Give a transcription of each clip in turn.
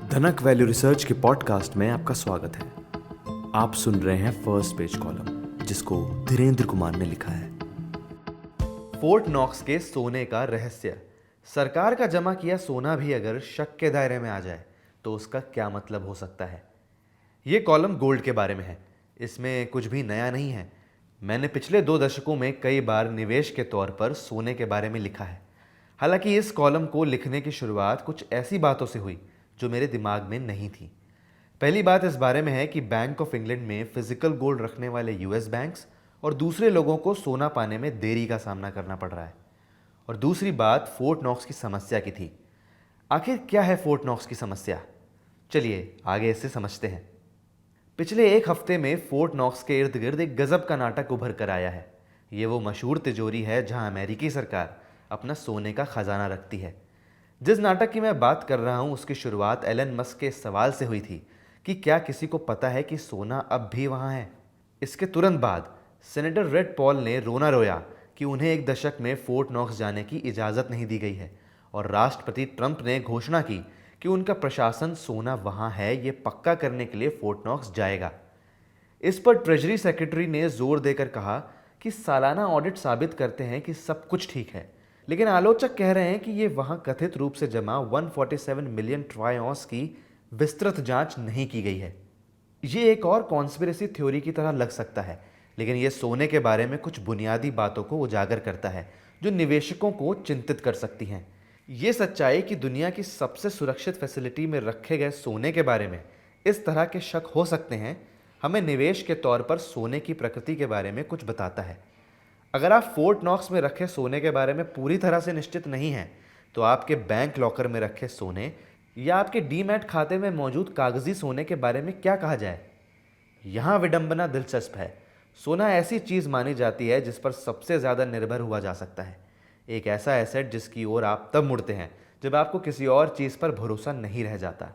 धनक value research के podcast में आपका स्वागत है। आप सुन रहे हैं फर्स्ट पेज कॉलम, जिसको धीरेन्द्र कुमार ने लिखा है। फोर्ट नॉक्स के सोने का रहस्य। सरकार का जमा किया सोना भी अगर शक के दायरे में आ जाए तो उसका क्या मतलब हो सकता है। ये कॉलम गोल्ड के बारे में है। इसमें कुछ भी नया नहीं है। मैंने पिछले 2 दशकों में कई बार निवेश के तौर पर सोने के बारे में लिखा है। हालांकि इस कॉलम को लिखने की शुरुआत कुछ ऐसी बातों से हुई जो मेरे दिमाग में नहीं थी। पहली बात इस बारे में है कि बैंक ऑफ इंग्लैंड में फिजिकल गोल्ड रखने वाले यूएस बैंक्स और दूसरे लोगों को सोना पाने में देरी का सामना करना पड़ रहा है। और दूसरी बात फोर्ट नॉक्स की समस्या की थी। आखिर क्या है फोर्ट नॉक्स की समस्या? चलिए आगे इससे समझते हैं। पिछले 1 हफ्ते में फोर्ट नॉक्स के इर्द गिर्द एक गजब का नाटक उभर कर आया है। ये वो मशहूर तिजोरी है जहां अमेरिकी सरकार अपना सोने का खजाना रखती है। जिस नाटक की मैं बात कर रहा हूं उसकी शुरुआत एलन मस्क के इस सवाल से हुई थी कि क्या किसी को पता है कि सोना अब भी वहां है। इसके तुरंत बाद सेनेटर रेड पॉल ने रोना रोया कि उन्हें 1 दशक में फोर्ट नॉक्स जाने की इजाज़त नहीं दी गई है, और राष्ट्रपति ट्रंप ने घोषणा की कि उनका प्रशासन सोना वहां है ये पक्का करने के लिए फोर्ट नॉक्स जाएगा। इस पर ट्रेजरी सेक्रेटरी ने जोर देकर कहा कि सालाना ऑडिट साबित करते हैं कि सब कुछ ठीक है, लेकिन आलोचक कह रहे हैं कि ये वहां कथित रूप से जमा 147 मिलियन ट्राई ऑंस की विस्तृत जांच नहीं की गई है। ये एक और कॉन्स्पिरेसी थ्योरी की तरह लग सकता है, लेकिन ये सोने के बारे में कुछ बुनियादी बातों को उजागर करता है जो निवेशकों को चिंतित कर सकती हैं। ये सच्चाई कि दुनिया की सबसे सुरक्षित फैसिलिटी में रखे गए सोने के बारे में इस तरह के शक हो सकते हैं, हमें निवेश के तौर पर सोने की प्रकृति के बारे में कुछ बताता है। अगर आप फोर्ट नॉक्स में रखे सोने के बारे में पूरी तरह से निश्चित नहीं हैं, तो आपके बैंक लॉकर में रखे सोने या आपके डीमैट खाते में मौजूद कागजी सोने के बारे में क्या कहा जाए। यहाँ विडंबना दिलचस्प है। सोना ऐसी चीज़ मानी जाती है जिस पर सबसे ज़्यादा निर्भर हुआ जा सकता है। एक ऐसा एसेट जिसकी ओर आप तब मुड़ते हैं जब आपको किसी और चीज़ पर भरोसा नहीं रह जाता।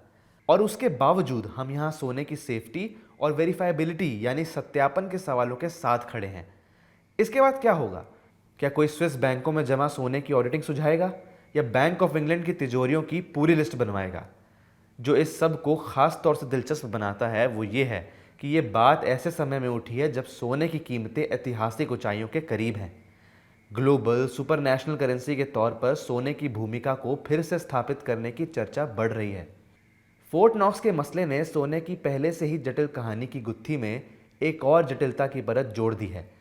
और उसके बावजूद हम यहाँ सोने की सेफ्टी और वेरीफाइबिलिटी यानी सत्यापन के सवालों के साथ खड़े हैं। इसके बाद क्या होगा? क्या कोई स्विस बैंकों में जमा सोने की ऑडिटिंग सुझाएगा या बैंक ऑफ इंग्लैंड की तिजोरियों की पूरी लिस्ट बनवाएगा? जो इस सब को खास तौर से दिलचस्प बनाता है वो ये है कि ये बात ऐसे समय में उठी है जब सोने की कीमतें ऐतिहासिक ऊंचाइयों के करीब हैं। ग्लोबल सुपरनेशनल करेंसी के तौर पर सोने की भूमिका को फिर से स्थापित करने की चर्चा बढ़ रही है। फोर्ट नॉक्स के मसले ने सोने की पहले से ही जटिल कहानी की गुत्थी में एक और जटिलता की परत जोड़ दी है।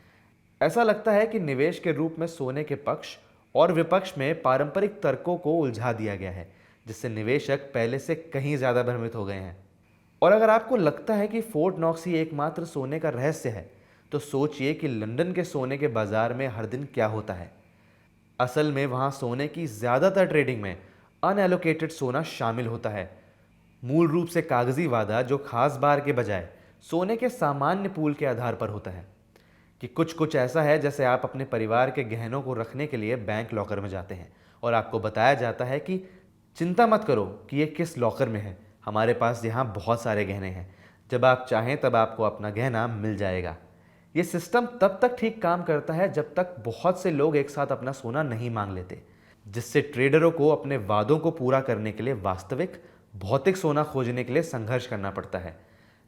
ऐसा लगता है कि निवेश के रूप में सोने के पक्ष और विपक्ष में पारंपरिक तर्कों को उलझा दिया गया है, जिससे निवेशक पहले से कहीं ज़्यादा भ्रमित हो गए हैं। और अगर आपको लगता है कि फोर्ट नॉक्स ही एकमात्र सोने का रहस्य है, तो सोचिए कि लंदन के सोने के बाजार में हर दिन क्या होता है। असल में वहाँ सोने की ज़्यादातर ट्रेडिंग में अनएलोकेटेड सोना शामिल होता है। मूल रूप से कागजी वादा जो खास बार के बजाय सोने के सामान्य पूल के आधार पर होता है। कि कुछ ऐसा है जैसे आप अपने परिवार के गहनों को रखने के लिए बैंक लॉकर में जाते हैं और आपको बताया जाता है कि चिंता मत करो कि ये किस लॉकर में है, हमारे पास यहाँ बहुत सारे गहने हैं, जब आप चाहें तब आपको अपना गहना मिल जाएगा। ये सिस्टम तब तक ठीक काम करता है जब तक बहुत से लोग एक साथ अपना सोना नहीं मांग लेते, जिससे ट्रेडरों को अपने वादों को पूरा करने के लिए वास्तविक भौतिक सोना खोजने के लिए संघर्ष करना पड़ता है।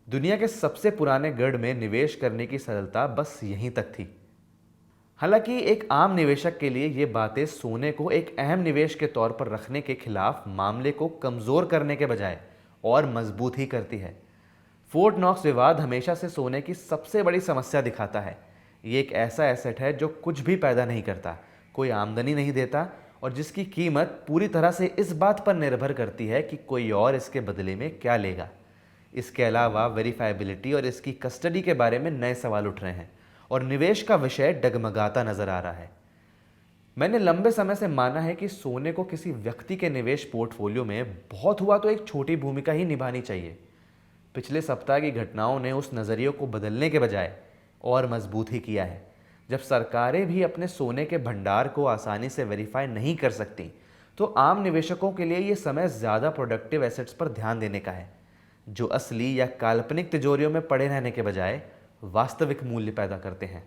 दुनिया के सबसे पुराने गढ़ में निवेश करने की सरलता बस यहीं तक थी। हालांकि एक आम निवेशक के लिए ये बातें सोने को एक अहम निवेश के तौर पर रखने के खिलाफ मामले को कमज़ोर करने के बजाय और मजबूत ही करती है। फोर्ट नॉक्स विवाद हमेशा से सोने की सबसे बड़ी समस्या दिखाता है। ये एक ऐसा एसेट है जो कुछ भी पैदा नहीं करता, कोई आमदनी नहीं देता, और जिसकी कीमत पूरी तरह से इस बात पर निर्भर करती है कि कोई और इसके बदले में क्या लेगा। इसके अलावा वेरीफाइबिलिटी और इसकी कस्टडी के बारे में नए सवाल उठ रहे हैं और निवेश का विषय डगमगाता नजर आ रहा है। मैंने लंबे समय से माना है कि सोने को किसी व्यक्ति के निवेश पोर्टफोलियो में बहुत हुआ तो एक छोटी भूमिका ही निभानी चाहिए। पिछले सप्ताह की घटनाओं ने उस नज़रिए को बदलने के बजाय और मजबूत ही किया है। जब सरकारें भी अपने सोने के भंडार को आसानी से वेरीफाई नहीं कर सकती, तो आम निवेशकों के लिए ये समय ज़्यादा प्रोडक्टिव एसेट्स पर ध्यान देने का है, जो असली या काल्पनिक तिजोरियों में पड़े रहने के बजाय वास्तविक मूल्य पैदा करते हैं।